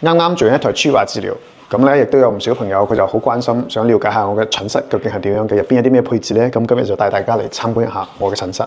啱啱做完一台超話治療，咁咧亦都有唔少朋友佢就好關心，想了解下我嘅診室究竟係點樣嘅，入邊有啲咩配置咧？咁今日就帶大家嚟參觀一下我嘅診室。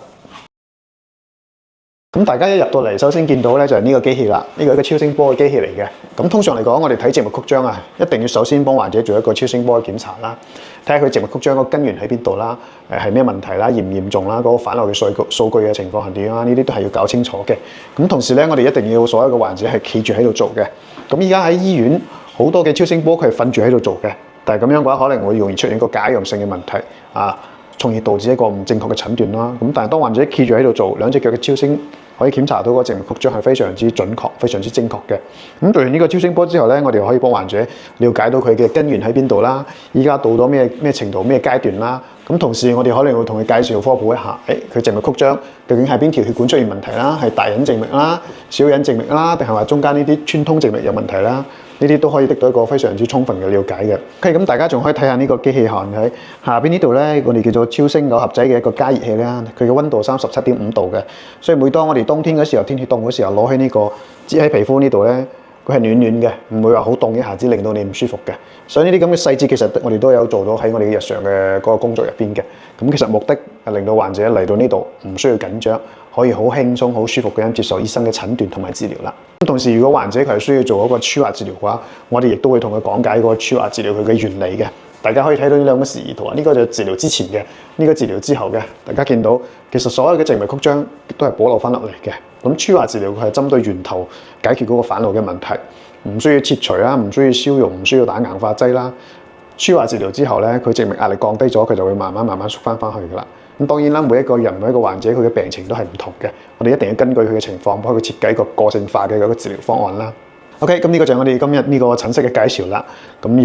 咁大家一入到嚟，首先見到咧就係呢個機器啦，呢個係一個超聲波嘅機器嚟嘅。咁通常嚟講，我哋睇靜脈曲張啊，一定要首先幫患者做一個超聲波嘅檢查啦，睇下佢靜脈曲張個根源喺邊度啦，係咩問題啦，嚴唔嚴重啦，嗰個反流嘅數據嘅情況係點啊？呢啲都係要搞清楚嘅。咁同時咧，我哋一定要所有嘅患者係企住喺度做嘅。咁依家喺醫院好多嘅超聲波佢係瞓住喺度做嘅，但係咁樣嘅話可能會容易出現一個假陽性嘅問題啊，從而導致一個唔正確嘅診斷啦。咁但係當患者企住喺度做，兩隻腳嘅超聲可以檢查到個靜脈曲張係非常之準確、非常之精確嘅。咁做完呢個超聲波之後咧，我哋可以幫患者了解到佢嘅根源喺邊度啦，依家到咗咩程度、咩階段啦。咁同時我哋可能會同佢介紹科普一下，佢靜脈曲張究竟係邊條血管出現問題啦，係大隱靜脈啦、小隱靜脈啦，定係話中間呢啲穿通靜脈有問題啦？呢啲都可以得到一個非常之充分嘅了解嘅。OK， 咁大家仲可以睇下呢個機器喺下邊呢度咧，我哋叫做超聲9盒仔嘅一個加熱器啦。佢嘅溫度37.5度嘅，所以每當我哋冬天嗰時候天氣凍嗰時候攞起呢個擠喺皮膚呢度咧，佢係暖暖嘅，唔會話好凍一下子令到你唔舒服嘅。所以呢啲咁嘅細節其實我哋都有做到喺我哋日常嘅嗰個工作入邊嘅。咁其實目的係令到患者嚟到呢度唔需要緊張，可以好輕鬆、好舒服咁樣接受醫生嘅診斷同埋治療啦。咁同時，如果患者佢係需要做一個超壓治療嘅話，我哋亦都會同佢講解嗰個超壓治療佢嘅原理嘅。大家可以睇到呢兩個示意圖啊，呢個就係治療之前嘅，呢個治療之後嘅。大家見到其實所有嘅靜脈曲張都係保留翻落嚟嘅。咁超壓治療佢係針對源頭解決嗰個反流嘅問題，唔需要切除啦，唔需要消融，唔需要打硬化劑啦。超壓治療之後咧，佢靜脈壓力降低咗，佢就會慢慢縮翻去㗎啦。咁當然啦，每一個人每一個患者佢嘅病情都係唔同嘅，我哋一定要根據佢嘅情況幫佢設計一個個性化嘅一個治療方案啦。OK， 咁呢個就係我哋今日呢個診室嘅介紹啦。咁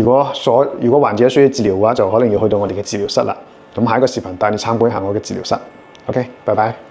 如果患者需要治療嘅話，就可能要去到我哋嘅治療室啦。咁下一個視頻帶你參觀一下我嘅治療室。OK，拜拜。